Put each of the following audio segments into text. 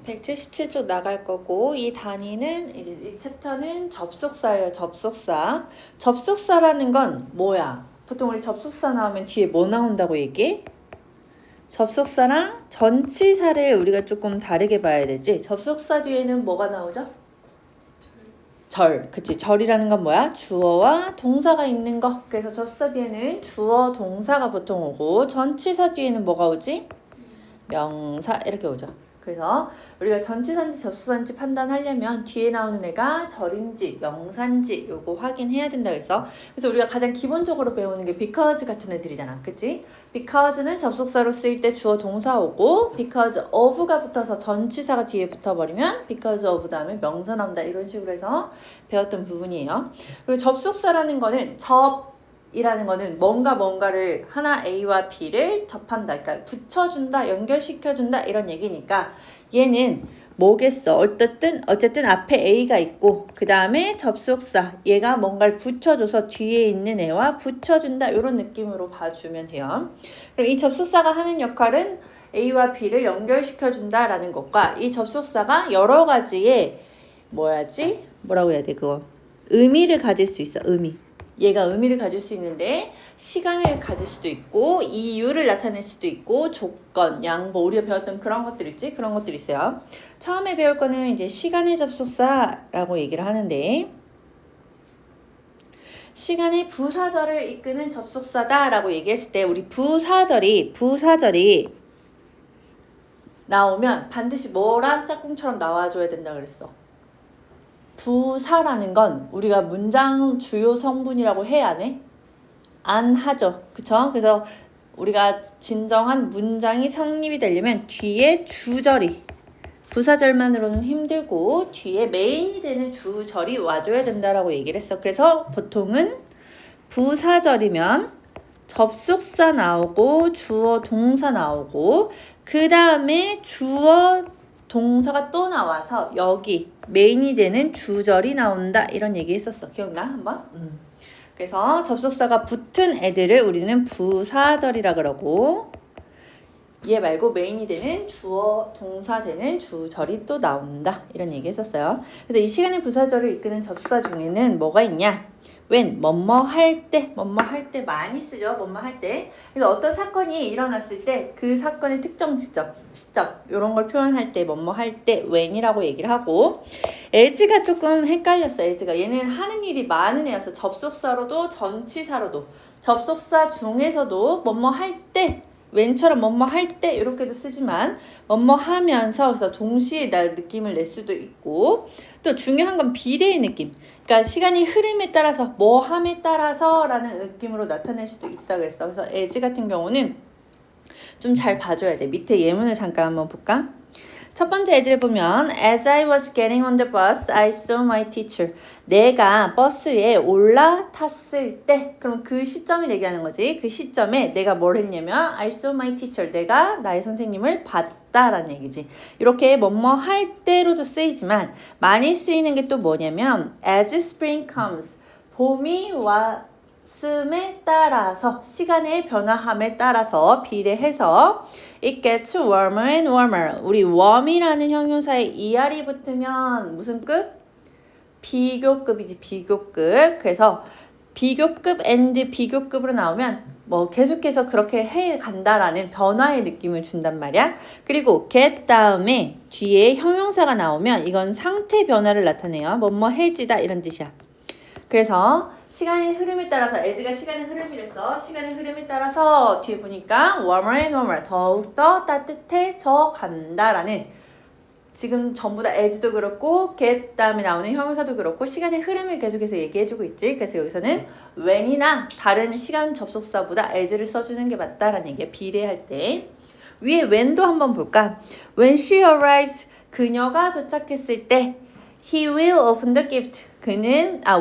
177쪽 나갈 거고 이 단위는 이제 이 챕터는 접속사예요. 접속사. 접속사라는 건 뭐야? 보통 우리 접속사 나오면 뒤에 뭐 나온다고 얘기해? 접속사랑 전치사를 우리가 조금 다르게 봐야 되지. 접속사 뒤에는 뭐가 나오죠? 절. 그치. 절이라는 건 뭐야? 주어와 동사가 있는 거. 그래서 접속사 뒤에는 주어, 동사가 보통 오고 전치사 뒤에는 뭐가 오지? 명사 이렇게 오죠. 그래서 우리가 전치사인지 접속사인지 판단하려면 뒤에 나오는 애가 절인지 명사인지 요거 확인해야 된다 그래서 우리가 가장 기본적으로 배우는 게 because 같은 애들이잖아. 그치? because는 접속사로 쓰일 때 주어 동사 오고 because of가 붙어서 전치사가 뒤에 붙어버리면 because of 다음에 명사 나온다. 이런 식으로 해서 배웠던 부분이에요. 그리고 접속사라는 거는 이라는 거는 뭔가를 하나 A와 B를 접한다. 그러니까 붙여준다, 연결시켜준다 이런 얘기니까 얘는 뭐겠어? 어쨌든 앞에 A가 있고 그 다음에 접속사 얘가 뭔가를 붙여줘서 뒤에 있는 애와 붙여준다 이런 느낌으로 봐주면 돼요. 그럼 이 접속사가 하는 역할은 A와 B를 연결시켜준다 라는 것과 이 접속사가 여러 가지의 뭐라고 해야 돼 그거 의미를 가질 수 있어. 얘가 의미를 가질 수 있는데 시간을 가질 수도 있고 이유를 나타낼 수도 있고 조건, 양보 우리가 배웠던 그런 것들 있지? 그런 것들 있어요. 처음에 배울 거는 이제 시간의 접속사라고 얘기를 하는데 시간의 부사절을 이끄는 접속사다라고 얘기했을 때 우리 부사절이 나오면 반드시 뭐랑 짝꿍처럼 나와줘야 된다 그랬어. 부사라는 건 우리가 문장 주요 성분이라고 해 안 해? 안 하죠. 그쵸? 그래서 우리가 진정한 문장이 성립이 되려면 뒤에 주절이 부사절만으로는 힘들고 뒤에 메인이 되는 주절이 와줘야 된다라고 얘기를 했어. 그래서 보통은 부사절이면 접속사 나오고 주어 동사 나오고 그 다음에 주어 동사가 또 나와서 여기 메인이 되는 주절이 나온다 이런 얘기 했었어. 기억나? 한번? 그래서 접속사가 붙은 애들을 우리는 부사절이라 그러고 얘 말고 메인이 되는 주어 동사 되는 주절이 또 나온다 이런 얘기 했었어요. 그래서 이 시간의 부사절을 이끄는 접속사 중에는 뭐가 있냐? when 뭐뭐 할 때 많이 쓰죠. 뭐뭐 할 때. 그래서 어떤 사건이 일어났을 때 그 사건의 특정 시점 이런 걸 표현할 때 뭐뭐 할 때 when이라고 얘기를 하고 as가 조금 헷갈렸어. as가 얘는 하는 일이 많은 애여서 접속사로도 전치사로도 접속사 중에서도 뭐뭐 할 때 when처럼 뭐뭐 할 때 이렇게도 쓰지만 뭐뭐 하면서 그래서 동시에 느낌을 낼 수도 있고 또 중요한 건 비례의 느낌. 그러니까 시간이 흐름에 따라서 뭐 함에 따라서 라는 느낌으로 나타낼 수도 있다 그랬어. 그래서 as 같은 경우는 좀 잘 봐줘야 돼. 밑에 예문을 잠깐 한번 볼까? 첫 번째 as를 보면 As I was getting on the bus, I saw my teacher. 내가 버스에 올라탔을 때 그럼 그 시점을 얘기하는 거지. 그 시점에 내가 뭘 했냐면 I saw my teacher. 내가 나의 선생님을 봤다라는 얘기지. 이렇게 뭐뭐 할 때로도 쓰이지만 많이 쓰이는 게 또 뭐냐면 As spring comes. 봄이 왔음에 따라서 시간의 변화함에 따라서 비례해서 It gets warmer and warmer. 우리 warm이라는 형용사에 er이 붙으면 무슨 급? 비교급이지. 비교급. 그래서 비교급 and 비교급으로 나오면 뭐 계속해서 그렇게 해 간다라는 변화의 느낌을 준단 말이야. 그리고 get 다음에 뒤에 형용사가 나오면 이건 상태 변화를 나타내요. 뭐뭐 해지다 이런 뜻이야. 그래서 시간의 흐름에 따라서 as가 시간의 흐름이랬어. 시간의 흐름에 따라서 뒤에 보니까 warmer and warmer 더욱더 따뜻해져 간다라는 지금 전부 다 as도 그렇고 get 다음에 나오는 형용사도 그렇고 시간의 흐름을 계속해서 얘기해주고 있지. 그래서 여기서는 when이나 다른 시간 접속사보다 as를 써주는 게 맞다라는 얘기야. 비례할 때. 위에 when도 한번 볼까? When she arrives 그녀가 도착했을 때 He will open the gift.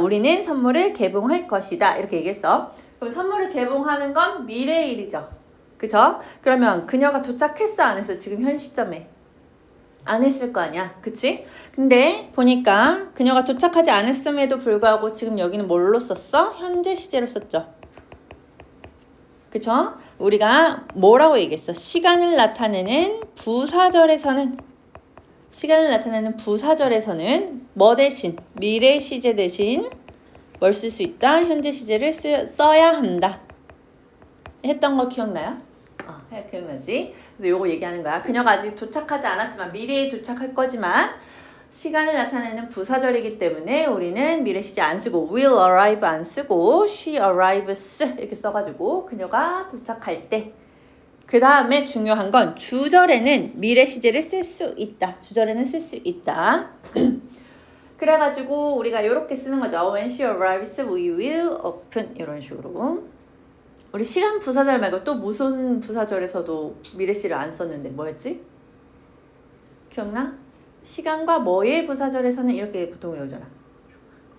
우리는 선물을 개봉할 것이다. 이렇게 얘기했어. 그럼 선물을 개봉하는 건 미래의 일이죠. 그죠? 그러면 그녀가 도착했어? 안 했어? 지금 현 시점에. 안 했을 거 아니야. 그치? 근데 보니까 그녀가 도착하지 않았음에도 불구하고 지금 여기는 뭘로 썼어? 현재 시제로 썼죠. 그쵸? 우리가 뭐라고 얘기했어? 시간을 나타내는 부사절에서는 시간을 나타내는 부사절에서는 뭐 대신? 미래 시제 대신 뭘 쓸 수 있다? 현재 시제를 써야 한다. 했던 거 기억나요? 기억나지? 그래서 요거 얘기하는 거야. 그녀가 아직 도착하지 않았지만 미래에 도착할 거지만 시간을 나타내는 부사절이기 때문에 우리는 미래 시제 안 쓰고 will arrive 안 쓰고 she arrives 이렇게 써가지고 그녀가 도착할 때 그 다음에 중요한 건 주절에는 미래 시제를 쓸 수 있다. 주절에는 쓸 수 있다. 그래가지고 우리가 이렇게 쓰는 거죠. When she arrives, we will open 이런 식으로. 우리 시간 부사절 말고 또 무슨 부사절에서도 미래 시를 안 썼는데 뭐였지? 기억나? 시간과 뭐의 부사절에서는 이렇게 보통 외우잖아.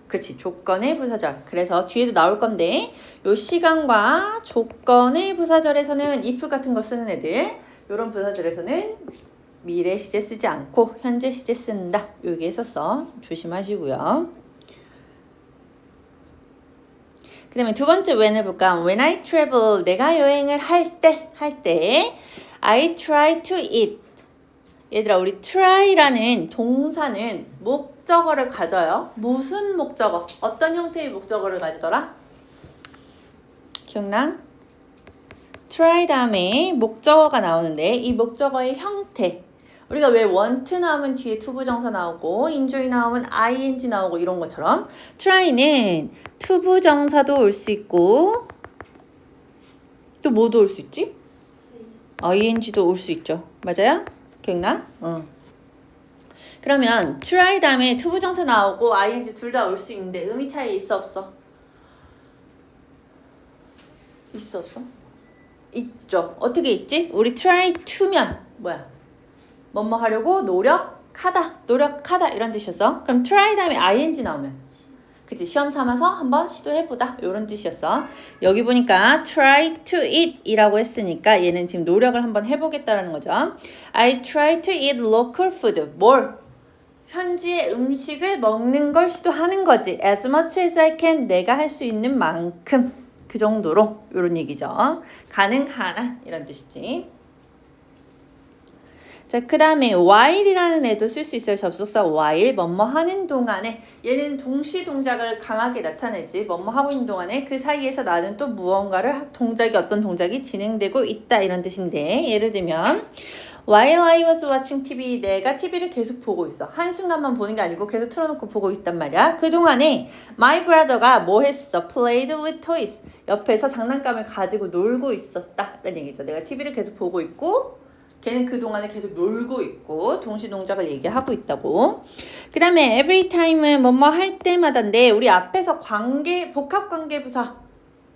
그렇지, 조건의 부사절. 그래서 뒤에도 나올 건데 요 시간과 조건의 부사절에서는 if 같은 거 쓰는 애들 요런 부사절에서는 미래 시제 쓰지 않고 현재 시제 쓴다. 여기에 썼어. 조심하시고요. 그 다음에 두 번째 when을 볼까? When I travel, 내가 여행을 할 때 I try to eat. 얘들아, 우리 try라는 동사는 목적어를 가져요. 무슨 목적어? 어떤 형태의 목적어를 가지더라? 기억나? try 다음에 목적어가 나오는데 이 목적어의 형태 우리가 왜 want 나오면 뒤에 투부정사 나오고 enjoy 나오면 ing 나오고 이런 것처럼 try는 투부정사도 올 수 있고 또 뭐도 올 수 있지? ing도 올 수 있죠. 맞아요? 기억나? 그러면 try 다음에 투부정사 나오고 ing 둘 다 올 수 있는데 의미 차이 있어 없어? 있어 없어? 있죠. 어떻게 있지? 우리 try to면 뭐야? 뭐뭐 하려고 노력하다 이런 뜻이었어. 그럼 try 다음에 ing 나오면 그치? 시험 삼아서 한번 시도해보다 이런 뜻이었어. 여기 보니까 try to eat 이라고 했으니까 얘는 지금 노력을 한번 해보겠다라는 거죠. I try to eat local food. 뭘? 현지의 음식을 먹는 걸 시도하는 거지. As much as I can. 내가 할 수 있는 만큼. 그 정도로 이런 얘기죠. 가능하나 이런 뜻이지. 자, 그 다음에 while이라는 애도 쓸 수 있어요. 접속사 while, 뭐뭐 하는 동안에 얘는 동시 동작을 강하게 나타내지. 뭐뭐 하고 있는 동안에 그 사이에서 나는 또 무언가를 어떤 동작이 진행되고 있다 이런 뜻인데 예를 들면 While I was watching TV, 내가 TV를 계속 보고 있어. 한순간만 보는 게 아니고 계속 틀어놓고 보고 있단 말이야. 그동안에 my brother가 뭐 했어? Played with toys. 옆에서 장난감을 가지고 놀고 있었다. 라는 얘기죠. 내가 TV를 계속 보고 있고 걔는 그동안에 계속 놀고 있고 동시 동작을 얘기하고 있다고. 그 다음에 every time은 뭐뭐 할 때마다인데 우리 앞에서 복합관계부사,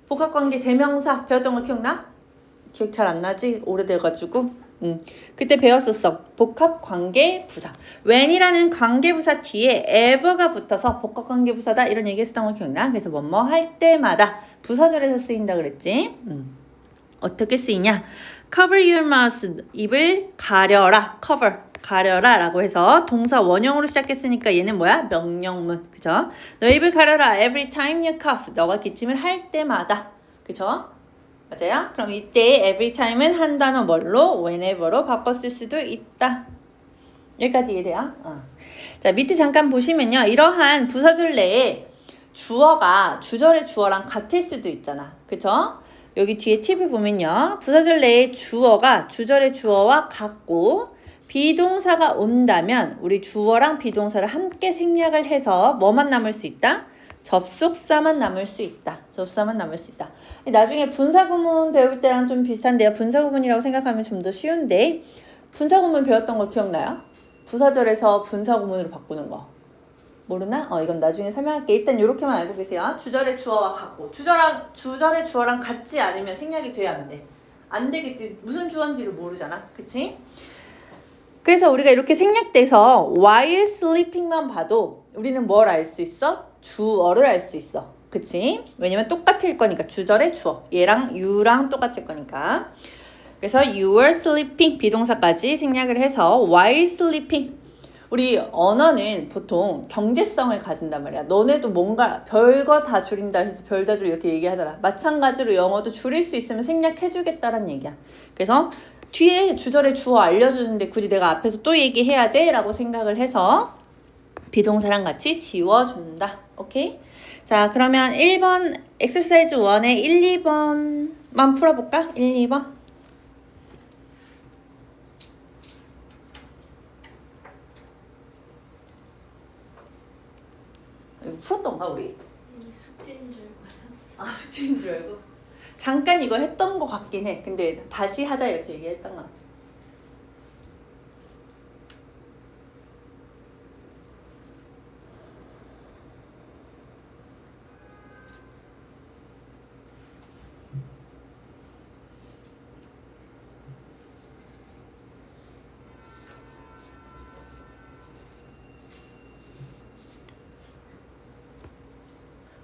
복합관계 대명사 배웠던 거 기억나? 기억 잘 안 나지? 오래돼가지고. 그때 배웠었어. 복합관계부사. when이라는 관계부사 뒤에 ever가 붙어서 복합관계부사다 이런 얘기 했었던 거 기억나? 그래서 뭐뭐 할 때마다 부사절에서 쓰인다 그랬지? 어떻게 쓰이냐? cover your mouth. 입을 가려라. cover. 가려라 라고 해서 동사 원형으로 시작했으니까 얘는 뭐야? 명령문. 그죠? 너 입을 가려라. every time you cough. 너가 기침을 할 때마다. 그죠? 맞아요? 그럼 이때 every time은 한 단어 뭘로? whenever로 바꿔 쓸 수도 있다. 여기까지 이해돼요? 자, 밑에 잠깐 보시면요. 이러한 부사절 내에 주어가 주절의 주어랑 같을 수도 있잖아. 그쵸? 여기 뒤에 팁을 보면요. 부사절 내에 주어가 주절의 주어와 같고 비동사가 온다면 우리 주어랑 비동사를 함께 생략을 해서 뭐만 남을 수 있다? 접속사만 남을 수 있다. 접속사만 남을 수 있다. 나중에 분사구문 배울 때랑 좀 비슷한데요. 분사구문이라고 생각하면 좀 더 쉬운데 분사구문 배웠던 거 기억나요? 부사절에서 분사구문으로 바꾸는 거. 모르나? 이건 나중에 설명할게. 일단 이렇게만 알고 계세요. 주절의 주어와 같고 주절의 주어랑 같지 않으면 생략이 돼야 안 돼. 안 되겠지. 무슨 주어인지를 모르잖아. 그치? 그래서 우리가 이렇게 생략돼서 while sleeping만 봐도 우리는 뭘 알 수 있어? 주어를 알 수 있어. 그치? 왜냐면 똑같을 거니까. 주절의 주어. 얘랑 you랑 똑같을 거니까. 그래서 you were sleeping 비동사까지 생략을 해서 while sleeping. 우리 언어는 보통 경제성을 가진단 말이야. 너네도 뭔가 별거 다 줄인다 해서 별 다 줄 이렇게 얘기하잖아. 마찬가지로 영어도 줄일 수 있으면 생략해주겠다는 얘기야. 그래서 뒤에 주절에 주어 알려주는데 굳이 내가 앞에서 또 얘기해야 돼? 라고 생각을 해서 비동사랑 같이 지워준다. 오케이? 자, 그러면 1번 엑서사이즈 1의 1, 2번만 풀어볼까? 1, 2번. 이거 풀었던가 우리? 숙제인 줄 알았어. 아, 숙제인 줄 알고. 잠깐 이거 했던 것 같긴 해. 근데 다시 하자 이렇게 얘기했던 것 같아.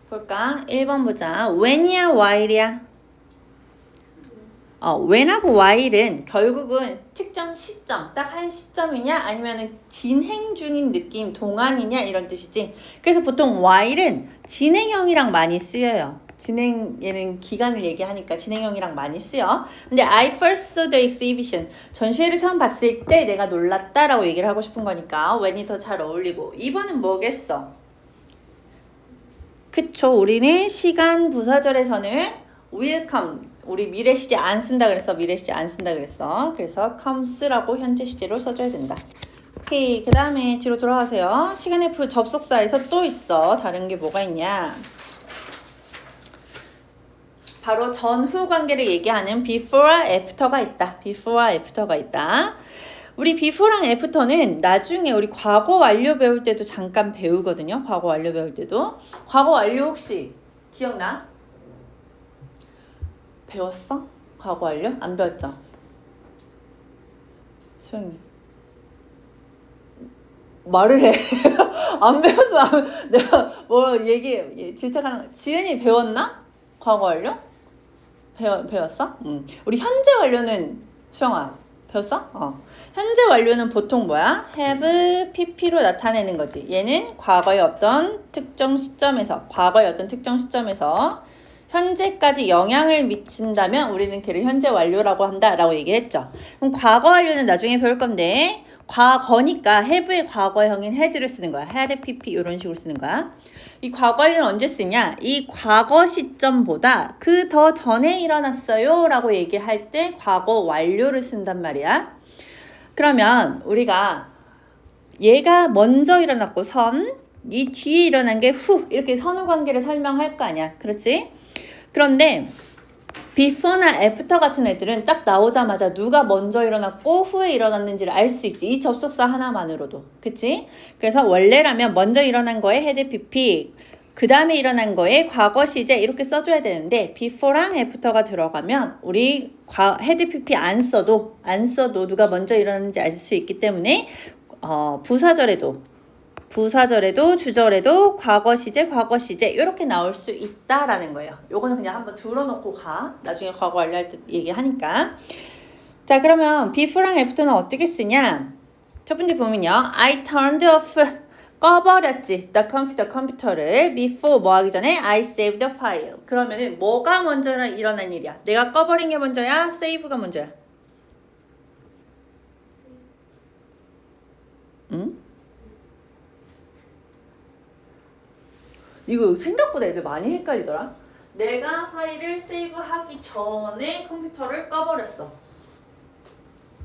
볼까? 1번 보자. when이야, while이야? when하고 while은 결국은 특정 시점, 딱 한 시점이냐 아니면 진행 중인 느낌, 동안이냐 이런 뜻이지. 그래서 보통 while은 진행형이랑 많이 쓰여요. 얘는 기간을 얘기하니까 진행형이랑 많이 쓰여. 근데 I first saw the exhibition. 전시회를 처음 봤을 때 내가 놀랐다라고 얘기를 하고 싶은 거니까 when이 더 잘 어울리고. 2번은 뭐겠어? 그쵸. 우리는 시간 부사절에서는 will come. 우리 미래 시제 안 쓴다 그랬어. 미래 시제 안 쓴다 그랬어. 그래서 comes라고 현재 시제로 써줘야 된다. 오케이. 그 다음에 뒤로 돌아가세요. 시간 F 접속사에서 또 있어. 다른 게 뭐가 있냐. 바로 전후 관계를 얘기하는 before와 after가 있다. before와 after가 있다. 우리 before랑 after는 나중에 우리 과거 완료 배울 때도 잠깐 배우거든요. 과거 완료 배울 때도. 과거 완료 혹시 기억나? 배웠어? 과거 완료? 안 배웠죠? 수영이 말을 해. 안 배웠어. 내가 뭐 질책하는 거. 지은이 배웠나? 과거 완료? 배웠어? 우리 현재 완료는 수영아 배웠어? 현재 완료는 보통 뭐야? have, pp로 나타내는 거지. 얘는 과거의 어떤 특정 시점에서 현재까지 영향을 미친다면 우리는 걔를 현재 완료라고 한다라고 얘기했죠. 그럼 과거 완료는 나중에 배울 건데 과거니까 have의 과거형인 had를 쓰는 거야. had, pp 이런 식으로 쓰는 거야. 이 과거 완료는 언제 쓰냐? 이 과거 시점보다 그 더 전에 일어났어요 라고 얘기할 때 과거 완료를 쓴단 말이야. 그러면 우리가 얘가 먼저 일어났고 이 뒤에 일어난 게 후 이렇게 선후 관계를 설명할 거 아니야. 그렇지? 그런데 before나 after 같은 애들은 딱 나오자마자 누가 먼저 일어났고 후에 일어났는지를 알 수 있지. 이 접속사 하나만으로도. 그치? 그래서 원래라면 먼저 일어난 거에 had, pp 그 다음에 일어난 거에 과거 시제 이렇게 써줘야 되는데 before랑 after가 들어가면 우리 had, pp 안 써도 누가 먼저 일어났는지 알 수 있기 때문에 부사절에도 주절에도 과거 시제 이렇게 나올 수 있다라는 거예요. 요거는 그냥 한번 들어놓고 가. 나중에 과거 완료할 때 얘기하니까. 자, 그러면 before랑 after는 어떻게 쓰냐? 첫 번째 보면요. I turned off. 꺼버렸지. 컴퓨터를. before 뭐 하기 전에 I saved the file. 그러면은 뭐가 먼저 일어난 일이야? 내가 꺼버린 게 먼저야? save가 먼저야? 응? 이거 생각보다 애들 많이 헷갈리더라. 내가 파일을 세이브하기 전에 컴퓨터를 꺼버렸어.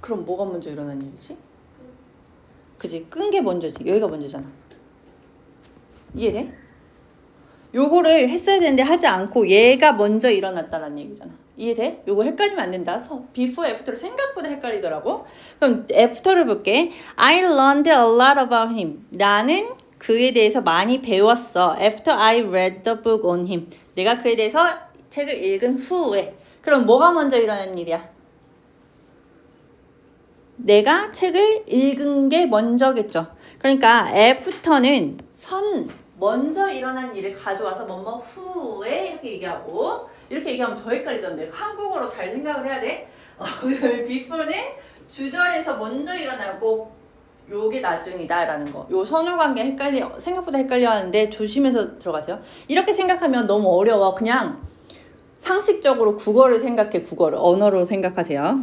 그럼 뭐가 먼저 일어난 일이지? 그지? 끈 게 먼저지. 여기가 먼저잖아. 이해돼? 요거를 했어야 되는데 하지 않고 얘가 먼저 일어났다는 얘기잖아. 이해돼? 요거 헷갈리면 안 된다. before, after를 생각보다 헷갈리더라고. 그럼 after를 볼게. I learned a lot about him. 나는 그에 대해서 많이 배웠어. After I read the book on him. 내가 그에 대해서 책을 읽은 후에. 그럼 뭐가 먼저 일어난 일이야? 내가 책을 읽은 게 먼저겠죠. 그러니까 after는 먼저 일어난 일을 가져와서 뭐뭐 후에 이렇게 얘기하고 이렇게 얘기하면 더 헷갈리던데. 한국어로 잘 생각을 해야 돼. before는 주절에서 먼저 일어나고 요게 나중이다라는 거. 요 선후관계 생각보다 헷갈려 하는데 조심해서 들어가세요. 이렇게 생각하면 너무 어려워. 그냥 상식적으로 국어를 생각해. 언어로 생각하세요.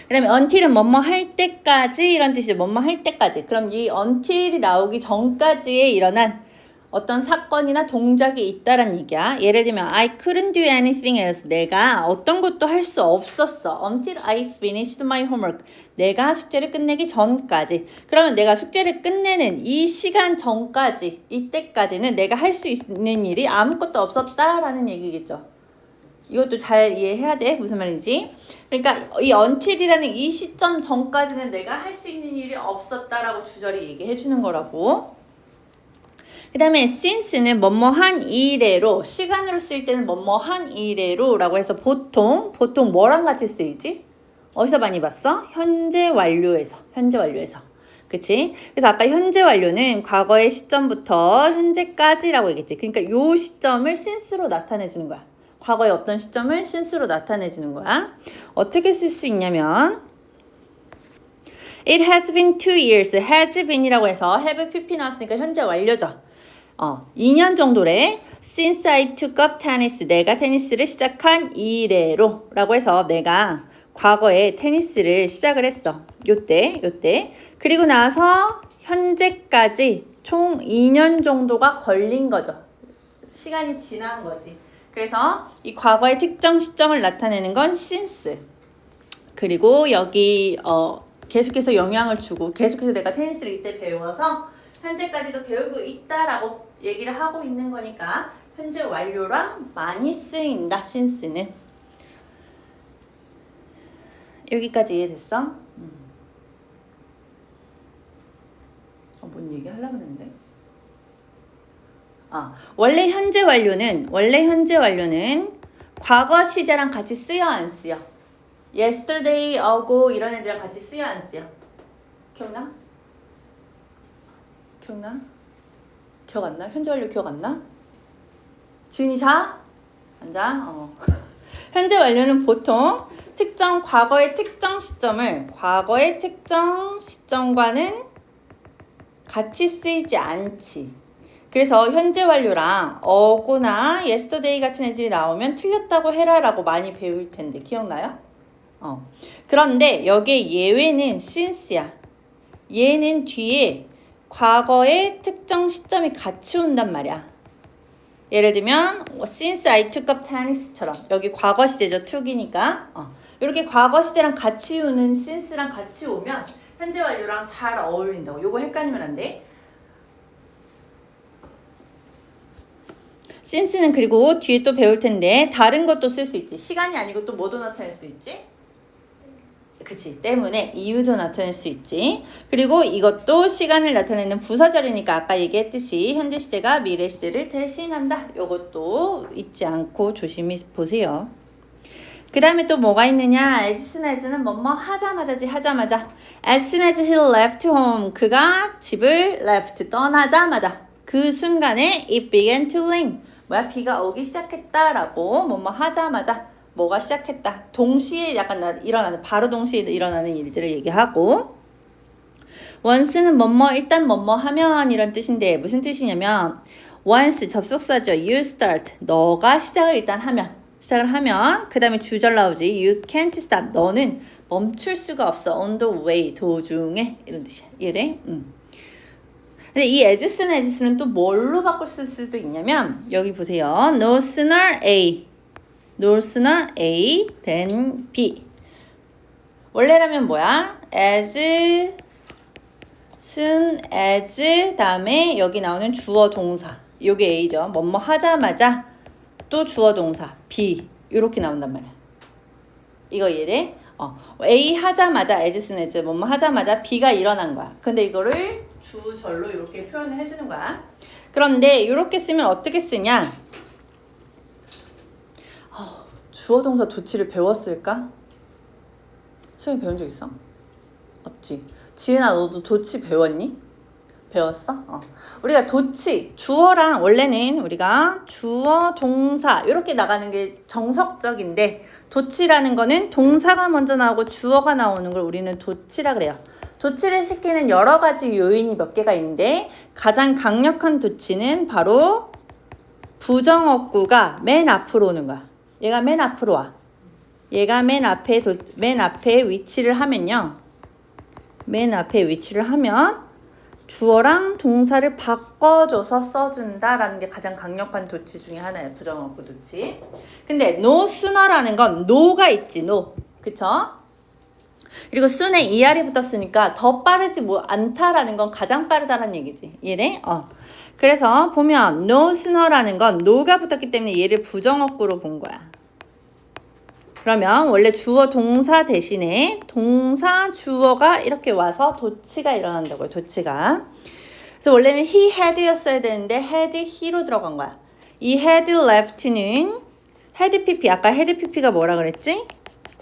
그 다음에 until은 뭐뭐 할 때까지 이런 뜻이죠. 뭐뭐 할 때까지. 그럼 이 until이 나오기 전까지에 일어난 어떤 사건이나 동작이 있다란 얘기야. 예를 들면 I couldn't do anything else. 내가 어떤 것도 할 수 없었어. Until I finished my homework. 내가 숙제를 끝내기 전까지. 그러면 내가 숙제를 끝내는 이 시간 전까지, 이때까지는 내가 할 수 있는 일이 아무것도 없었다라는 얘기겠죠. 이것도 잘 이해해야 돼. 무슨 말인지. 그러니까 이 until이라는 이 시점 전까지는 내가 할 수 있는 일이 없었다라고 주절이 얘기해 주는 거라고. 그 다음에 since는 뭐뭐한 이래로, 시간으로 쓰일 때는 뭐뭐한 이래로 라고 해서 보통 뭐랑 같이 쓰이지? 어디서 많이 봤어? 현재 완료에서. 그치? 그래서 아까 현재 완료는 과거의 시점부터 현재까지라고 얘기했지. 그러니까 요 시점을 since로 나타내 주는 거야. 과거의 어떤 시점을 since로 나타내 주는 거야. 어떻게 쓸 수 있냐면 It has been 2 years. has been이라고 해서 have pp 나왔으니까 현재 완료죠. 2년 정도래. Since I took up tennis. 내가 테니스를 시작한 이래로 라고 해서 내가 과거에 테니스를 시작을 했어. 요때. 그리고 나서 현재까지 총 2년 정도가 걸린 거죠. 시간이 지난 거지. 그래서 이 과거의 특정 시점을 나타내는 건 since. 그리고 여기 계속해서 영향을 주고 계속해서 내가 테니스를 이때 배워서 현재까지도 배우고 있다라고 얘기를 하고 있는 거니까 현재 완료랑 많이 쓰인다. since는. 여기까지 이해됐어? 뭔 얘기 하려고 했는데? 원래 현재 완료는 과거 시제랑 같이 쓰여 안 쓰여? yesterday, ago 이런 애들이랑 같이 쓰여 안 쓰여? 기억나? 기억 안 나? 현재 완료 기억 안 나? 지은이 자? 앉아? 현재 완료는 보통 과거의 특정 시점과는 같이 쓰이지 않지. 그래서 현재 완료랑 어고나 yesterday 같은 애들이 나오면 틀렸다고 해라라고 많이 배울 텐데 기억나요? 그런데 여기에 예외는 since야. 얘는 뒤에 과거의 특정 시점이 같이 온단 말이야. 예를 들면 since I took up tennis처럼 여기 과거 시제죠. took이니까 이렇게 과거 시제랑 같이 오는 since랑 같이 오면 현재 완료랑 잘 어울린다고. 요거 헷갈리면 안 돼. since는 그리고 뒤에 또 배울 텐데 다른 것도 쓸 수 있지. 시간이 아니고 또 뭐도 나타낼 수 있지? 그치. 때문에 이유도 나타낼 수 있지. 그리고 이것도 시간을 나타내는 부사절이니까 아까 얘기했듯이 현재 시제가 미래 시제를 대신한다. 요것도 잊지 않고 조심히 보세요. 그 다음에 또 뭐가 있느냐. as soon as는 뭐뭐 하자마자지. as soon as he left home. 그가 집을 left 떠나자마자 그 순간에 it began to rain. 비가 오기 시작했다라고 뭐뭐 하자마자 뭐가 시작했다. 동시에 약간 바로 동시에 일어나는 일들을 얘기하고 once는 일단 뭐뭐 하면 이런 뜻인데 무슨 뜻이냐면 once 접속사죠. you start. 너가 시작을 하면 그 다음에 주절 나오지. you can't stop. 너는 멈출 수가 없어. on the way. 도중에 이런 뜻이야. 이해돼? 근데 이 as soon은 또 뭘로 바꿀 수도 있냐면 여기 보세요. no sooner A than B. 원래라면 뭐야? as soon as 다음에 여기 나오는 주어 동사. 요게 A죠. 뭐뭐 하자마자 또 주어 동사 B. 요렇게 나온단 말이야. 이거 이해돼? A 하자마자 as soon as 뭐뭐 하자마자 B가 일어난 거야. 근데 이거를 주절로 이렇게 표현을 해주는 거야. 그런데 이렇게 쓰면 어떻게 쓰냐? 주어 동사 도치를 배웠을까? 시험에 배운 적 있어? 없지. 지은아 너도 도치 배웠니? 배웠어? 우리가 도치, 주어랑 원래는 우리가 주어, 동사 이렇게 나가는 게 정석적인데 도치라는 거는 동사가 먼저 나오고 주어가 나오는 걸 우리는 도치라 그래요. 도치를 시키는 여러 가지 요인이 몇 개가 있는데 가장 강력한 도치는 바로 부정어구가 맨 앞으로 오는 거야. 얘가 맨 앞으로 와. 얘가 맨 앞에 위치를 하면요. 맨 앞에 위치를 하면 주어랑 동사를 바꿔줘서 써준다라는 게 가장 강력한 도치 중에 하나예요. 부정어구 도치. 근데 no sooner라는 건 no가 있지, no. 그쵸? 그리고 soon에 ER이 붙었으니까 더 빠르지 않다라는 건 가장 빠르다라는 얘기지. 이해돼? 그래서 보면 no sooner라는 건 no가 붙었기 때문에 얘를 부정어구로 본 거야. 그러면 원래 주어 동사 대신에 동사 주어가 이렇게 와서 도치가 일어난다고요. 도치가. 그래서 원래는 he had였어야 되는데 had he로 들어간 거야. 이 had left는 had pp 아까 had pp가 뭐라 그랬지?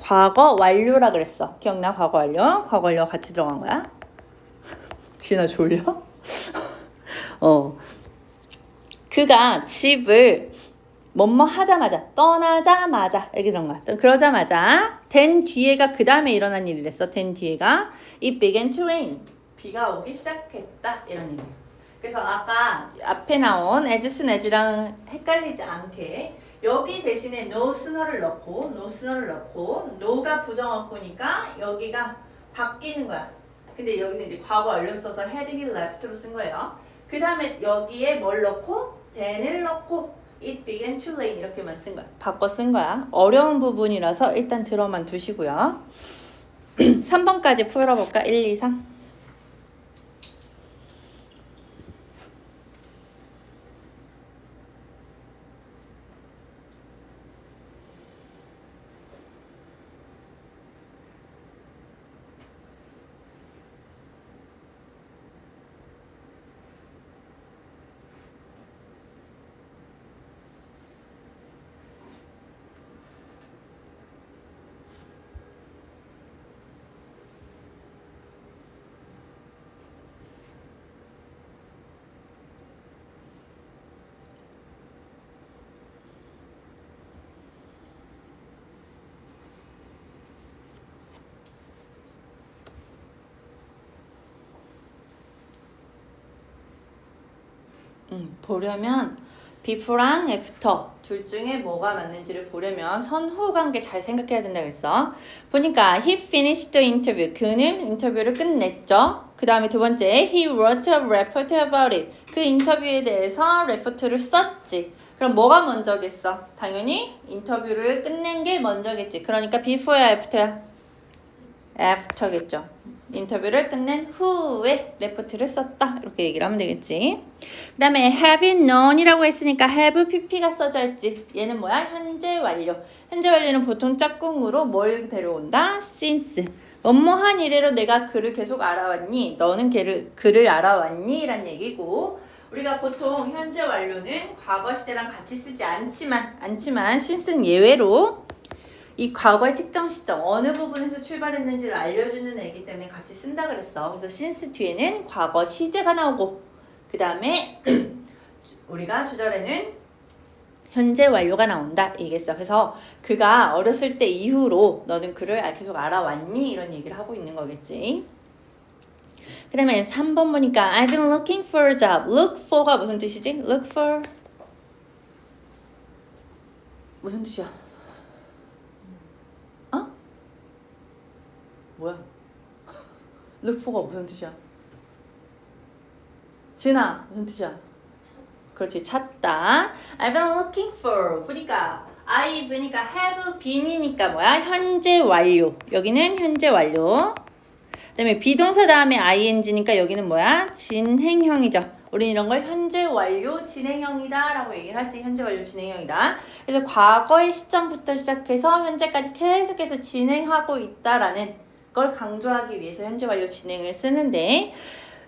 과거 완료라 그랬어. 기억나? 과거 완료. 과거 완료 같이 들어간 거야. 지나 졸려? 그가 집을 뭐뭐 하자마자 떠나자마자 이렇게 들어간 거야. 그러자마자 된 뒤에가 그 다음에 일어난 일이랬어. 된 뒤에가 it began to rain. 비가 오기 시작했다. 이런 얘기. 그래서 아까 앞에 나온 as soon as랑 헷갈리지 않게 여기 대신에 no sooner를 넣고 no가 부정어구니까 여기가 바뀌는 거야. 근데 여기서 이제 과거 완료 써서 had he left로 쓴 거예요. 그 다음에 여기에 뭘 넣고 then을 넣고 it began to rain 이렇게만 쓴 거야. 바꿔 쓴 거야. 어려운 부분이라서 일단 들어만 두시고요. 3번까지 풀어볼까? 1, 2, 3. 보려면 before랑 after 둘 중에 뭐가 맞는지를 보려면 선후 관계 잘 생각해야 된다 그랬어. 보니까 he finished the interview. 그는 인터뷰를 끝냈죠. 그 다음에 두 번째 he wrote a report about it. 그 인터뷰에 대해서 레포트를 썼지. 그럼 뭐가 먼저겠어? 당연히 인터뷰를 끝낸 게 먼저겠지. 그러니까 before야 after야? after겠죠. 인터뷰를 끝낸 후에 레포트를 썼다. 이렇게 얘기를 하면 되겠지. 그 다음에 have known이라고 했으니까 have pp가 써져 있지. 얘는 뭐야? 현재 완료. 현재 완료는 보통 짝꿍으로 뭘 데려온다? since. 뭐뭐한 이래로 내가 그를 계속 알아왔니? 너는 그를 알아왔니? 라는 얘기고 우리가 보통 현재 완료는 과거 시제랑 같이 쓰지 않지만 since는 예외로 이 과거의 특정 시점 어느 부분에서 출발했는지를 알려주는 애기 때문에 같이 쓴다 그랬어. 그래서 since 뒤에는 과거 시제가 나오고 그 다음에 우리가 주절에는 현재 완료가 나온다 얘기했어. 그래서 그가 어렸을 때 이후로 너는 그를 계속 알아왔니? 이런 얘기를 하고 있는 거겠지. 그 다음에 3번 보니까 I've been looking for a job. Look for가 무슨 뜻이지? Look for 무슨 뜻이야? 뭐야? look for가 무슨 뜻이야? 진아 무슨 뜻이야? 그렇지 찾다. I've been looking for 보니까 I 보니까 have been이니까 뭐야? 현재 완료. 여기는 현재 완료. 그 다음에 비동사 다음에 ing니까 여기는 뭐야? 진행형이죠. 우리는 이런 걸 현재 완료 진행형이다 라고 얘기를 하지. 현재 완료 진행형이다. 그래서 과거의 시점부터 시작해서 현재까지 계속해서 진행하고 있다라는 걸 강조하기 위해서 현재 완료 진행을 쓰는데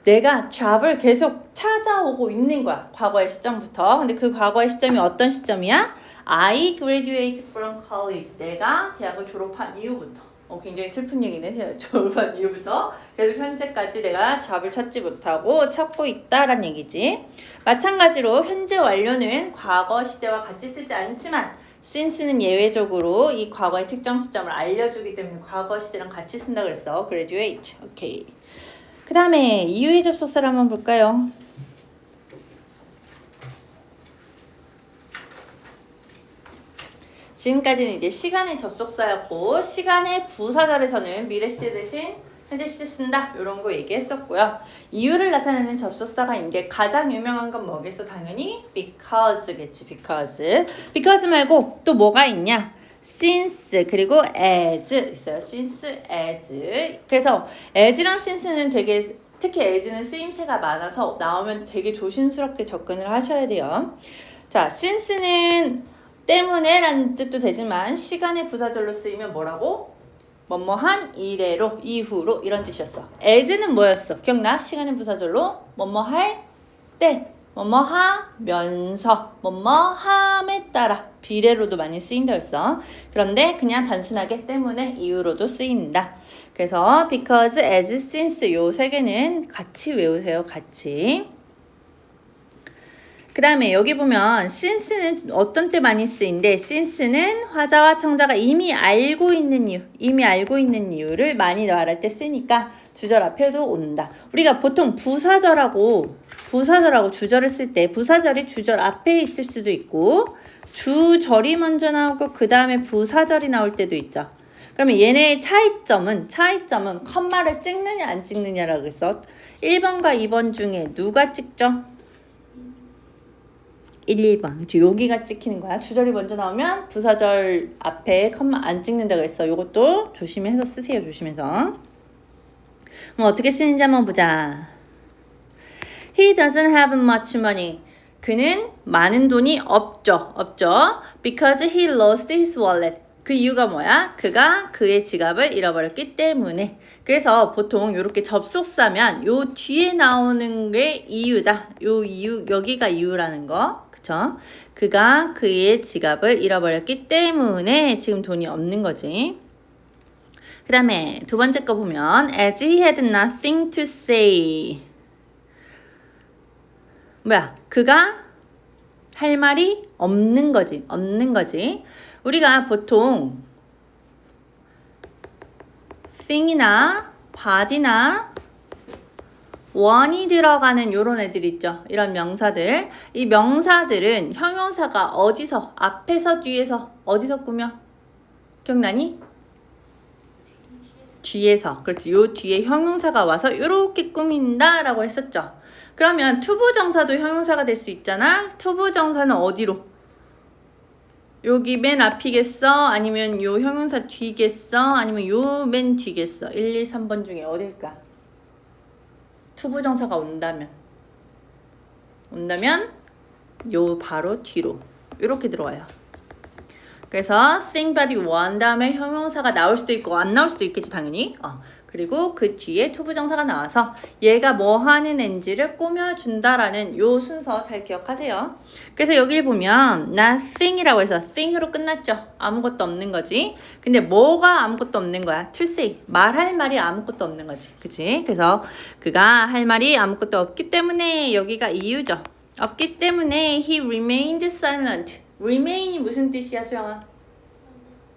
내가 잡을 계속 찾아오고 있는 거야. 과거의 시점부터. 근데 그 과거의 시점이 어떤 시점이야? I graduated from college. 내가 대학을 졸업한 이후부터. 굉장히 슬픈 얘기네. 졸업한 이후부터 계속 현재까지 내가 잡을 찾지 못하고 찾고 있다란 얘기지. 마찬가지로 현재 완료는 과거 시제와 같이 쓰지 않지만 since는 예외적으로 이 과거의 특정 시점을 알려주기 때문에 과거 시제랑 같이 쓴다 그랬어. graduate. 오케이. 그 다음에 이유의 접속사를 한번 볼까요? 지금까지는 이제 시간의 접속사였고 시간의 부사절에서는 미래 시 대신 현재 시 쓴다 이런 거 얘기했었고요. 이유를 나타내는 접속사가 이게 가장 유명한 건 뭐겠어? 당연히 because겠지. because 말고 또 뭐가 있냐? since 그리고 as 있어요. since as. 그래서 as랑 since는 되게 특히 as는 쓰임새가 많아서 나오면 되게 조심스럽게 접근을 하셔야 돼요. 자, since는 때문에 라는 뜻도 되지만 시간의 부사절로 쓰이면 뭐라고? 뭐뭐한 이래로 이후로 이런 뜻이었어. as는 뭐였어? 기억나? 시간의 부사절로 뭐뭐할 때 뭐뭐하면서 뭐뭐함에 따라 비례로도 많이 쓰인다 했어. 그런데 그냥 단순하게 때문에 이유로도 쓰인다. 그래서 because, as, since 요 세 개는 같이 외우세요. 같이. 그 다음에 여기 보면 since는 어떤 때 많이 쓰인데 since는 화자와 청자가 이미 알고 있는 이유를 많이 말할 때 쓰니까 주절 앞에도 온다. 우리가 보통 부사절하고 주절을 쓸 때 부사절이 주절 앞에 있을 수도 있고 주절이 먼저 나오고 그 다음에 부사절이 나올 때도 있죠. 그러면 얘네의 차이점은 컴마를 찍느냐 안 찍느냐라고 했어. 1번과 2번 중에 누가 찍죠? 1번. 여기가 찍히는 거야. 주절이 먼저 나오면 부사절 앞에 컴마 안 찍는다고 했어. 요것도 조심해서 쓰세요. 조심해서. 그럼 어떻게 쓰는지 한번 보자. He doesn't have much money. 그는 많은 돈이 없죠. Because he lost his wallet. 그 이유가 뭐야? 그가 그의 지갑을 잃어버렸기 때문에. 그래서 보통 이렇게 접속사면 요 뒤에 나오는 게 이유다. 요 이유, 여기가 이유라는 거. 그쵸? 그가 그의 지갑을 잃어버렸기 때문에 지금 돈이 없는 거지. 그 다음에 두 번째 거 보면 as he had nothing to say. 뭐야? 그가 할 말이 없는 거지. 우리가 보통 thing이나 body나 원이 들어가는 요런 애들 있죠. 이런 명사들. 이 명사들은 형용사가 어디서, 앞에서, 뒤에서, 어디서 꾸며? 기억나니? 뒤에서. 그렇지. 요 뒤에 형용사가 와서 요렇게 꾸민다 라고 했었죠. 그러면 투부정사도 형용사가 될 수 있잖아. 투부정사는 어디로? 여기 맨 앞이겠어? 아니면 요 형용사 뒤겠어? 아니면 요 맨 뒤겠어? 1, 2, 3번 중에 어딜까? 투부정사가 온다면 요 바로 뒤로 이렇게 들어와요. 그래서 think, body, one 다음에 형용사가 나올 수도 있고 안 나올 수도 있겠지 당연히. 그리고 그 뒤에 투부정사가 나와서 얘가 뭐 하는 앤지를 꾸며준다라는 요 순서 잘 기억하세요. 그래서 여기 보면 nothing이라고 해서 thing으로 끝났죠. 아무것도 없는 거지. 근데 뭐가 아무것도 없는 거야? to say. 말할 말이 아무것도 없는 거지. 그치? 그래서 그가 할 말이 아무것도 없기 때문에 여기가 이유죠. 없기 때문에 he remained silent. remain이 무슨 뜻이야, 수영아?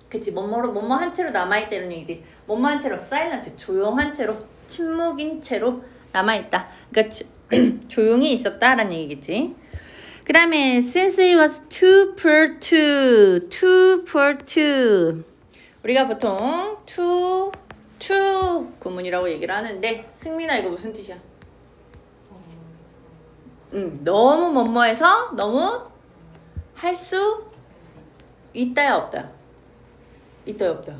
그치, 뭐뭐 한 채로 남아있다는 얘기지. 뭐뭐 한 채로, silent, 조용한 채로, 침묵인 채로 남아있다. 그러니까 조용히 있었다라는 얘기겠지. 그 다음에 since he was too poor to 우리가 보통 to 구문이라고 얘기를 하는데 승민아 이거 무슨 뜻이야? 너무 뭐뭐해서 너무 할 수 있다야 없다? 있다야 없다?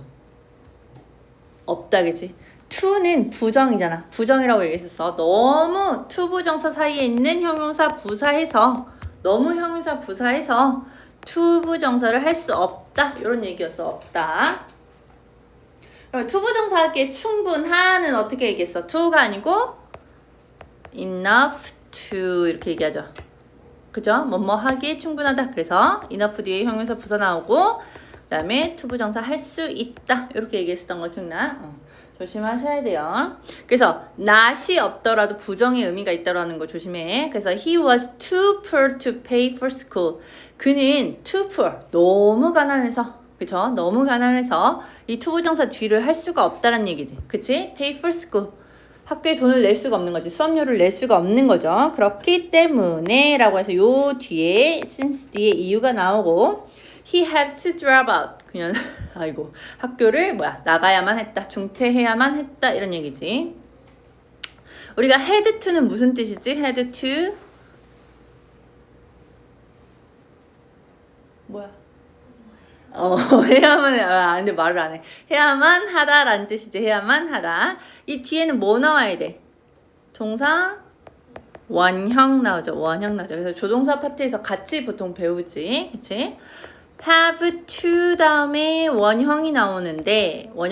없다 그치? to는 부정이잖아. 부정이라고 얘기했었어. 너무 to 부정사 사이에 있는 형용사 부사해서 너무 형용사 부사해서 to 부정사를 할 수 없다 이런 얘기였어. 없다. 그럼 to 부정사하기에 충분한은 어떻게 얘기했어? to가 아니고 enough to 이렇게 얘기하죠. 그죠? 뭐뭐 하기에 충분하다. 그래서 enough 뒤에 형용사 부사 나오고 그 다음에 to 부정사 할 수 있다 이렇게 얘기했었던 거 기억나? 조심하셔야 돼요. 그래서 not이 없더라도 부정의 의미가 있다라는 거 조심해. 그래서 he was too poor to pay for school. 그는 too poor, 너무 가난해서, 그쵸? 너무 가난해서 이 to 부정사 뒤를 할 수가 없다는 얘기지. 그치? pay for school. 학교에 돈을 낼 수가 없는 거지. 수업료를 낼 수가 없는 거죠. 그렇기 때문에 라고 해서 요 뒤에 since 뒤에 이유가 나오고 He had to drop out. 그냥 아이고 학교를 나가야만 했다. 중퇴해야만 했다. 이런 얘기지. 우리가 had to는 무슨 뜻이지? had to 해야만 근데 말을 안 해. 해야만 하다라는 뜻이지. 해야만 하다. 이 뒤에는 뭐 나와야 돼? 동사 원형 나오죠. 원형 나오죠. 그래서 조동사 파트에서 같이 보통 배우지. 그치? have to 다음에 원형이 나오는데 뭐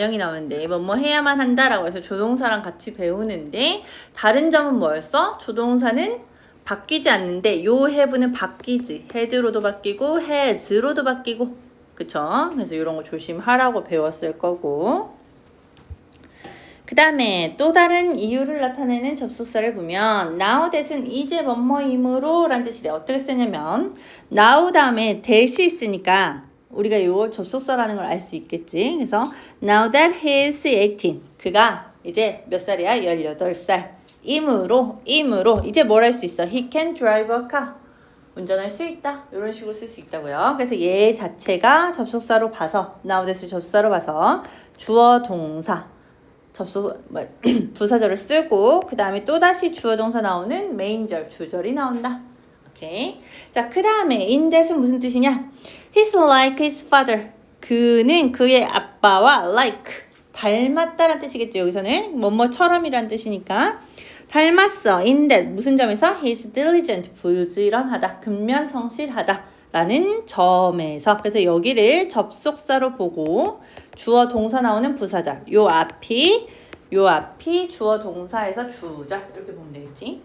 해야만 한다라고 해서 조동사랑 같이 배우는데 다른 점은 뭐였어? 조동사는 바뀌지 않는데 요 have는 바뀌지. had로도 바뀌고 has로도 바뀌고 그쵸? 그래서 이런 거 조심하라고 배웠을 거고 그 다음에 또 다른 이유를 나타내는 접속사를 보면 now that은 이제 뭐뭐이므로 라는 뜻이래. 어떻게 쓰냐면 now 다음에 that이 있으니까 우리가 이 접속사라는 걸 알 수 있겠지. 그래서 now that he is 18 그가 이제 몇 살이야? 18살 이므로 이제 뭘 할 수 있어? he can drive a car 운전할 수 있다. 이런 식으로 쓸 수 있다고요. 그래서 얘 자체가 접속사로 봐서 now that을 접속사로 봐서 주어 동사 부사절을 쓰고 그 다음에 또다시 주어 동사 나오는 메인절 주절이 나온다. 오케이. 자, 그 다음에 in that은 무슨 뜻이냐? He's like his father. 그는 그의 아빠와 like 닮았다라는 뜻이겠죠. 여기서는 뭐뭐처럼이라는 뜻이니까 닮았어. in that 무슨 점에서? He's diligent 부지런하다. 근면성실하다. 라는 점에서 그래서 여기를 접속사로 보고 주어 동사 나오는 부사절 요 앞이 주어 동사에서 주절 이렇게 보면 되겠지.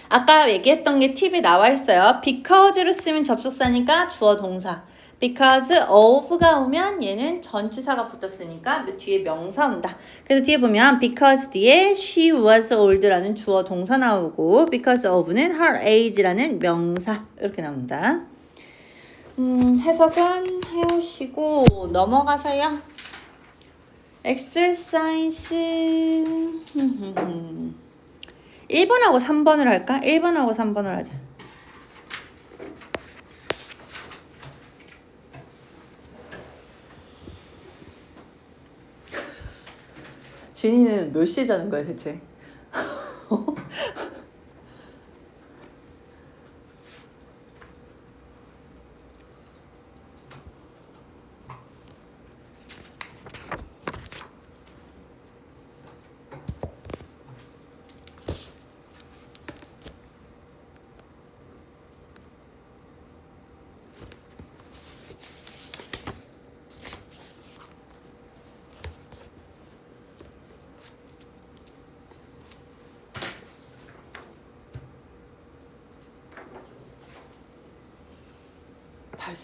아까 얘기했던 게 팁에 나와 있어요. because로 쓰면 접속사니까 주어 동사 because of가 오면 얘는 전치사가 붙었으니까 뒤에 명사 온다. 그래서 뒤에 보면 because 뒤에 she was old라는 주어 동사 나오고 because of는 her age라는 명사 이렇게 나온다. 해석은 해오시고 넘어가서요. exercise 1번하고 3번을 할까? 1번하고 3번을 하자. 진이는 몇 시에 자는 거야 대체?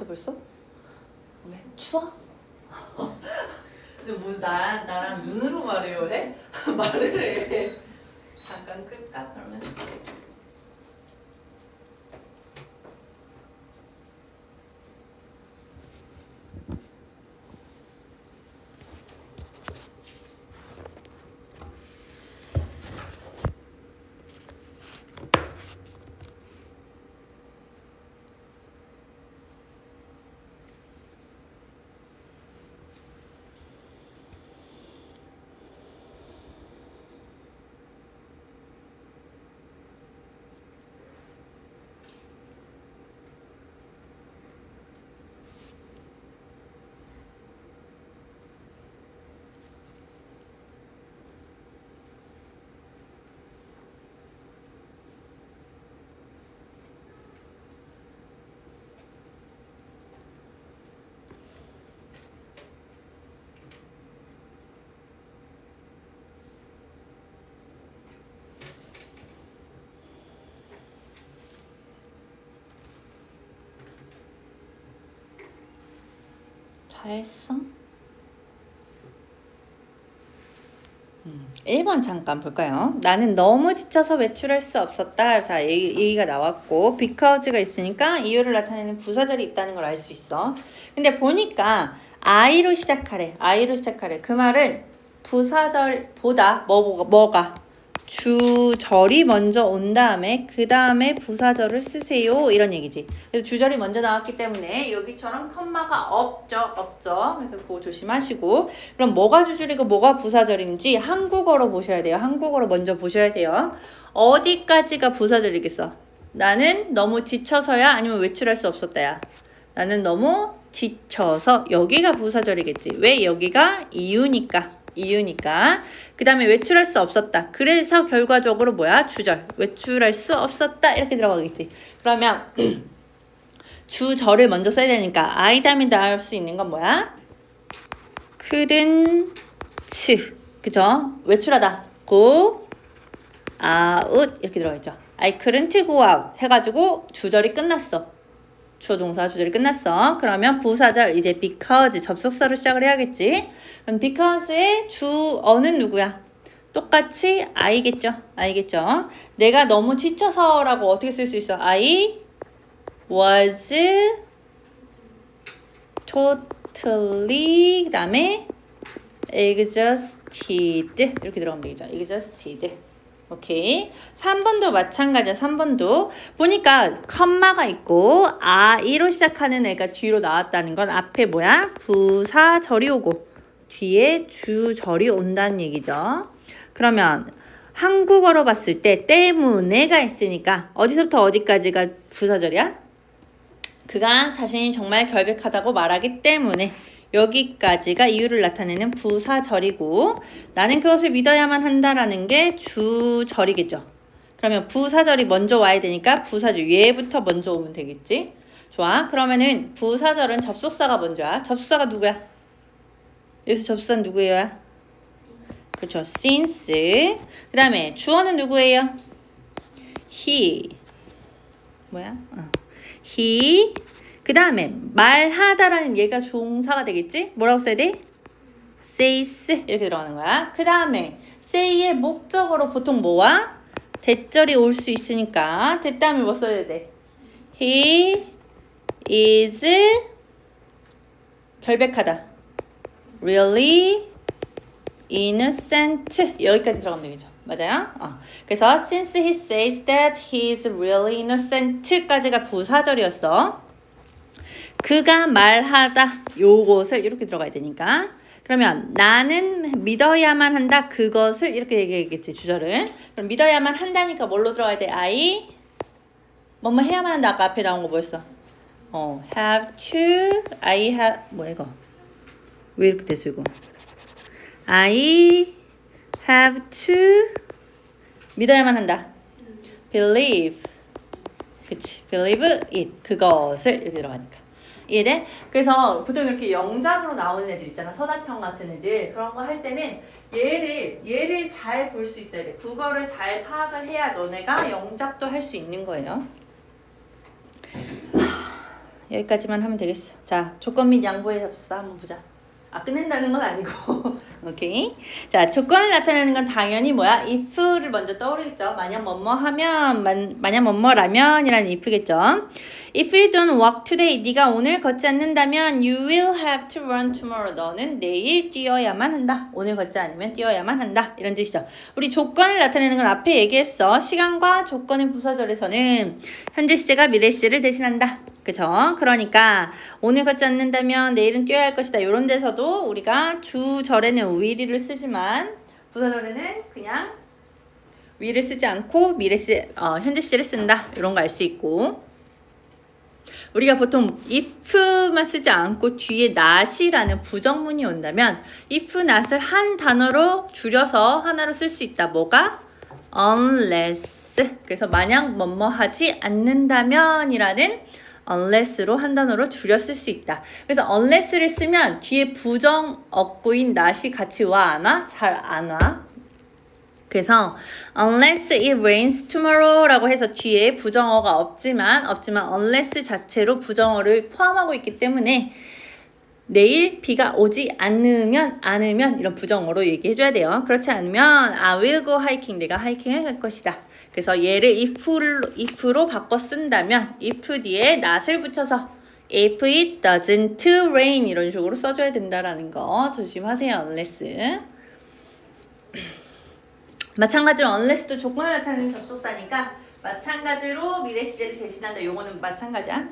벌써? 왜? 추워? 근데 뭐 나랑 눈으로 말해요 해? 말을 해. 잠깐 끌까 그러면? 다 했어? 1번 잠깐 볼까요? 나는 너무 지쳐서 외출할 수 없었다. 자, 얘기가 나왔고 because가 있으니까 이유를 나타내는 부사절이 있다는 걸 알 수 있어. 근데 보니까 I로 시작하래. 그 말은 부사절보다 뭐가 주절이 먼저 온 다음에 그 다음에 부사절을 쓰세요 이런 얘기지. 그래서 주절이 먼저 나왔기 때문에 여기처럼 컴마가 없죠. 그래서 그거 조심하시고. 그럼 뭐가 주절이고 뭐가 부사절인지 한국어로 보셔야 돼요. 한국어로 먼저 보셔야 돼요. 어디까지가 부사절이겠어? 나는 너무 지쳐서야 아니면 외출할 수 없었다야. 나는 너무 지쳐서 여기가 부사절이겠지. 왜? 여기가 이유니까. 그 다음에 외출할 수 없었다. 그래서 결과적으로 뭐야? 주절. 외출할 수 없었다. 이렇게 들어가겠지. 그러면 주절을 먼저 써야 되니까 I 다음에 나올 수 있는 건 뭐야? couldn't. 그죠? 외출하다. go out 이렇게 들어가겠죠. I couldn't go out 해가지고 주절이 끝났어. 주어 동사 주절이 끝났어. 그러면 부사절 이제 because 접속사로 시작을 해야겠지. 그럼 because의 주어는 누구야? 똑같이 I겠죠. 내가 너무 지쳐서라고 어떻게 쓸 수 있어? I was totally 그 다음에 exhausted 이렇게 들어가면 되겠죠. exhausted. 오케이. 3번도 마찬가지야. 3번도 보니까 컴마가 있고 I로 시작하는 애가 뒤로 나왔다는 건 앞에 뭐야? 부사절이 오고 뒤에 주절이 온다는 얘기죠. 그러면 한국어로 봤을 때 때문에가 있으니까 어디서부터 어디까지가 부사절이야? 그가 자신이 정말 결백하다고 말하기 때문에 여기까지가 이유를 나타내는 부사절이고 나는 그것을 믿어야만 한다라는 게 주절이겠죠. 그러면 부사절이 먼저 와야 되니까 부사절 얘부터 먼저 오면 되겠지. 좋아. 그러면은 부사절은 접속사가 먼저야. 접속사가 누구야? 여기서 접속사는 누구예요? 그렇죠. since. 그 다음에 주어는 누구예요? he. 뭐야? he. 그 다음에 말하다라는 얘가 동사가 되겠지? 뭐라고 써야 돼? says 이렇게 들어가는 거야. 그 다음에 say의 목적어로 보통 뭐와? 대절이 올 수 있으니까 대 다음에 뭐 써야 돼? He is 결백하다. Really innocent 여기까지 들어가면 되겠죠. 맞아요? 그래서 since he says that he is really innocent까지가 부사절이었어. 그가 말하다 요것을 이렇게 들어가야 되니까 그러면 나는 믿어야만 한다 그것을 이렇게 얘기하겠지 주절은. 그럼 믿어야만 한다니까 뭘로 들어가야 돼? I 뭐뭐 해야만 한다. 아까 앞에 나온 거 뭐였어? have to I have 뭐야 이거 왜 이렇게 됐어 이거 I have to 믿어야만 한다. believe 그치 believe it 그것을 이렇게 들어가니까 이해돼? 그래서 보통 이렇게 영작으로 나오는 애들 있잖아. 서다평 같은 애들. 그런 거 할 때는 얘를 잘 볼 수 있어야 돼. 국어를 잘 파악을 해야 너네가 영작도 할 수 있는 거예요. 여기까지만 하면 되겠어. 자, 조건 및 양보의 접수사 한번 보자. 끝낸다는 건 아니고. 오케이. 자, 조건을 나타내는 건 당연히 뭐야? if를 먼저 떠오르겠죠. 만약 뭐뭐 하면, 만약 뭐뭐라면 이라는 if겠죠. If you don't walk today, 네가 오늘 걷지 않는다면 you will have to run tomorrow. 너는 내일 뛰어야만 한다. 오늘 걷지 않으면 뛰어야만 한다. 이런 뜻이죠. 우리 조건을 나타내는 건 앞에 얘기했어. 시간과 조건의 부사절에서는 현재 시제가 미래 시제를 대신한다. 그죠? 그러니까 오늘 걷지 않는다면 내일은 뛰어야 할 것이다. 이런 데서도 우리가 주절에는 will을 쓰지만 부사절에는 그냥 will을 쓰지 않고 미래 시제, 현재 시제를 쓴다. 이런 거 알 수 있고 우리가 보통 if만 쓰지 않고 뒤에 not이라는 부정문이 온다면 if, not을 한 단어로 줄여서 하나로 쓸 수 있다. 뭐가? unless. 그래서 만약 뭐뭐 하지 않는다면 이라는 unless로 한 단어로 줄여 쓸 수 있다. 그래서 unless를 쓰면 뒤에 부정어구인 not이 같이 와 안 와? 잘 안 와. 그래서 unless it rains tomorrow라고 해서 뒤에 부정어가 없지만 unless 자체로 부정어를 포함하고 있기 때문에 내일 비가 오지 않으면 이런 부정어로 얘기해줘야 돼요. 그렇지 않으면 I will go hiking. 내가 하이킹을 할 것이다. 그래서 얘를 if로 바꿔 쓴다면 if 뒤에 not을 붙여서 if it doesn't rain 이런 식으로 써줘야 된다라는 거 조심하세요. unless. 마찬가지로 unless도 조건을 나타내는 접속사니까 마찬가지로 미래 시제를 대신한다. 요거는 마찬가지야.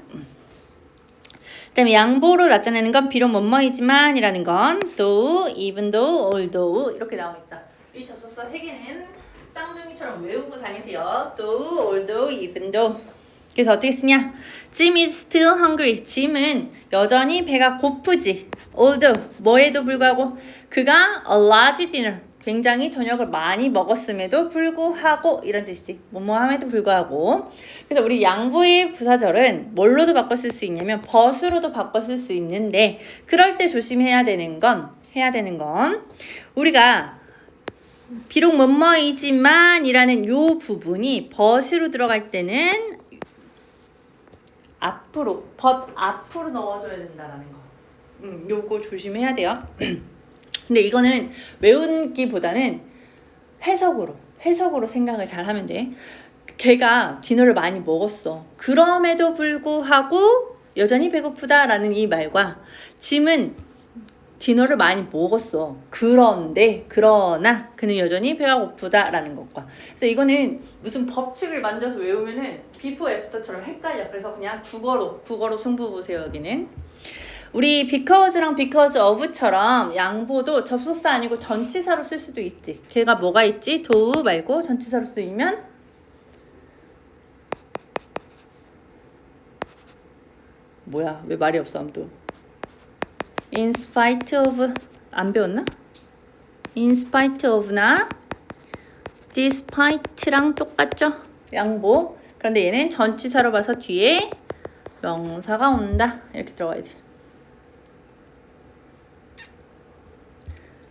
그다음에 양보로 나타내는 건 비록 뭐뭐이지만 이라는 건 though, even though, although 이렇게 나옵니다. 이 접속사 세 개는 쌍둥이처럼 외우고 다니세요. though, although, even though. 그래서 어떻게 쓰냐? Jim is still hungry. 짐은 여전히 배가 고프지. although, 뭐에도 불구하고 그가 a large dinner. 굉장히 저녁을 많이 먹었음에도 불구하고 이런 뜻이지. 뭐뭐함에도 불구하고. 그래서 우리 양보의 부사절은 뭘로도 바꿔 쓸 수 있냐면 but으로도 바꿔 쓸 수 있는데 그럴 때 조심해야 되는 건 우리가 비록 뭐뭐이지만 이라는 요 부분이 but으로 들어갈 때는 앞으로 but 앞으로 넣어줘야 된다라는 거. 요거 조심해야 돼요. 근데 이거는 외우기보다는 해석으로 생각을 잘 하면 돼. 걔가 디너를 많이 먹었어. 그럼에도 불구하고 여전히 배고프다라는 이 말과 짐은 디너를 많이 먹었어. 그러나 그는 여전히 배가 고프다라는 것과. 그래서 이거는 무슨 법칙을 만져서 외우면은 before, after처럼 헷갈려. 그래서 그냥 국어로 승부 보세요, 여기는. 우리 because랑 because of처럼 양보도 접속사 아니고 전치사로 쓸 수도 있지. 걔가 뭐가 있지? do 말고 전치사로 쓰이면 뭐야? 왜 말이 없어 아무도? In spite of 안 배웠나? In spite of나 despite랑 똑같죠? 양보. 그런데 얘는 전치사로 봐서 뒤에 명사가 온다. 이렇게 들어가야지.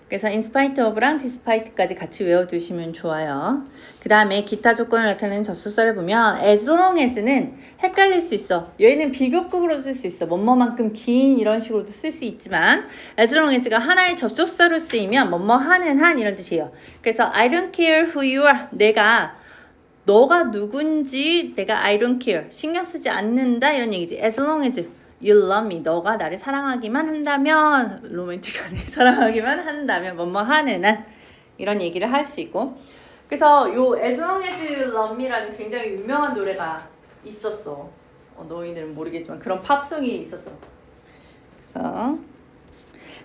그래서 in spite of랑 despite까지 같이 외워두시면 좋아요. 그 다음에 기타 조건을 나타내는 접속사를 보면 as long as는 헷갈릴 수 있어. 얘는 비교급으로도 쓸 수 있어. 뭐뭐만큼 긴 이런 식으로도 쓸 수 있지만 as long as가 하나의 접속사로 쓰이면 뭐뭐 하는 한 이런 뜻이에요. 그래서 I don't care who you are. 너가 누군지 내가 I don't care. 신경 쓰지 않는다 이런 얘기지. as long as you love me. 너가 나를 사랑하기만 한다면 로맨틱하네. 사랑하기만 한다면 뭐뭐 하는 한 이런 얘기를 할 수 있고. 그래서 요 as long as you love me라는 굉장히 유명한 노래가 있었어. 너희들은 모르겠지만 그런 팝송이 있었어. 그래서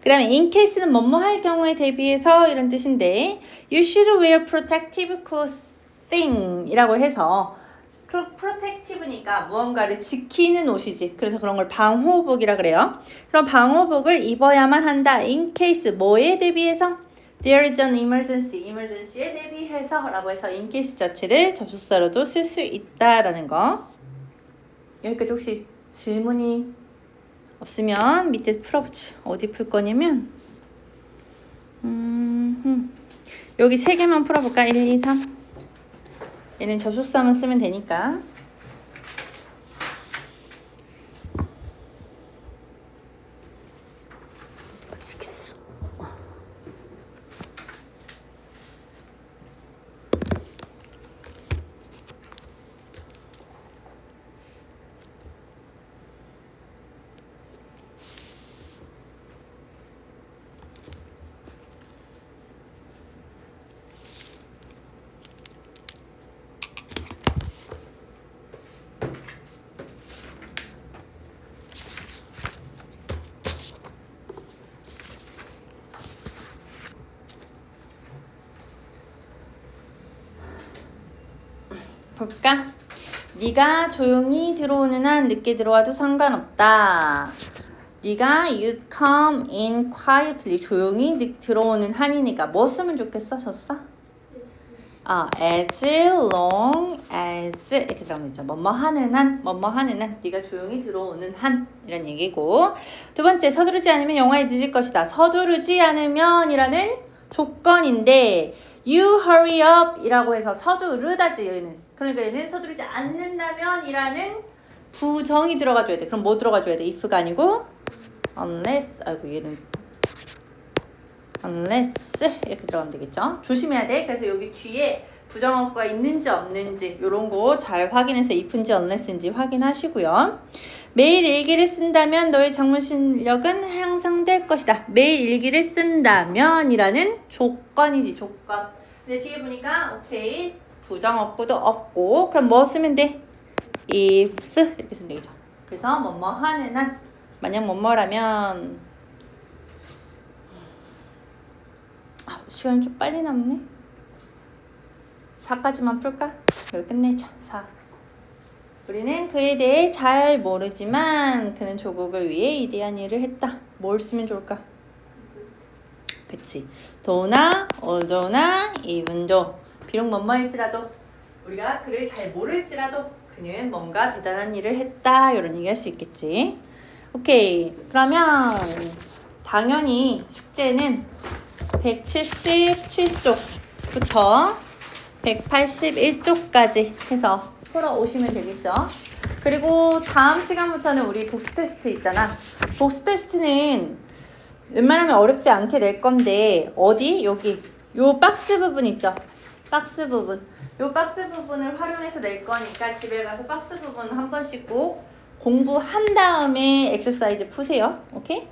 그 다음에 in case는 뭐뭐 할 경우에 대비해서 이런 뜻인데 you should wear protective clothing 이라고 해서 프로텍티브니까 무언가를 지키는 옷이지. 그래서 그런 걸 방호복이라 그래요. 그럼 방호복을 입어야만 한다. in case 뭐에 대비해서? There is an emergency에 대비해서 라고 해서 in case 자체를 접속사로도 쓸 수 있다라는 거. 여기까지 혹시 질문이 없으면 밑에 풀어보지. 어디 풀 거냐면 여기 3개만 풀어볼까? 1, 2, 3 얘는 접속사만 쓰면 되니까. 볼까? 네가 조용히 들어오는 한 늦게 들어와도 상관없다. 네가 you come in quietly 조용히 들어오는 한이니까 뭐 쓰면 좋겠어? 접사? as long as 이렇게 들어가면 되죠. 뭐뭐 하는 한 네가 조용히 들어오는 한 이런 얘기고. 두 번째, 서두르지 않으면 영화에 늦을 것이다. 서두르지 않으면 이라는 조건인데 you hurry up 이라고 해서 서두르다지 얘는. 그러니까 얘는 서두르지 않는다면 이라는 부정이 들어가줘야 돼. 그럼 뭐 들어가줘야 돼? if가 아니고 unless 얘는 unless 이렇게 들어가면 되겠죠. 조심해야 돼. 그래서 여기 뒤에 부정어구가 있는지 없는지 이런 거 잘 확인해서 if인지 unless인지 확인하시고요. 매일 일기를 쓴다면 너의 작문 실력은 향상될 것이다. 매일 일기를 쓴다면 이라는 조건이지. 조건. 근데 뒤에 보니까 오케이 부정어구도 없고 그럼 뭐 쓰면 돼? if 이렇게 쓰면 되겠죠. 그래서 뭐뭐 하는 한 만약 뭐뭐라면 시간이 좀 빨리 남네. 4까지만 풀까? 이걸 끝내자. 4. 우리는 그에 대해 잘 모르지만 그는 조국을 위해 위대한 일을 했다. 뭘 쓰면 좋을까? 그치. though, although, even though. 비록 뭐뭐일지라도 우리가 그를 잘 모를지라도 그는 뭔가 대단한 일을 했다. 이런 얘기 할 수 있겠지. 오케이. 그러면 당연히 숙제는 177쪽부터 181쪽까지 해서 풀어오시면 되겠죠. 그리고 다음 시간부터는 우리 복습 테스트 있잖아. 복습 테스트는 웬만하면 어렵지 않게 낼 건데 어디? 여기 요 박스 부분 있죠? 박스 부분. 요 박스 부분을 활용해서 낼 거니까 집에 가서 박스 부분 한 번씩 꼭 공부한 다음에 엑서사이즈 푸세요. 오케이?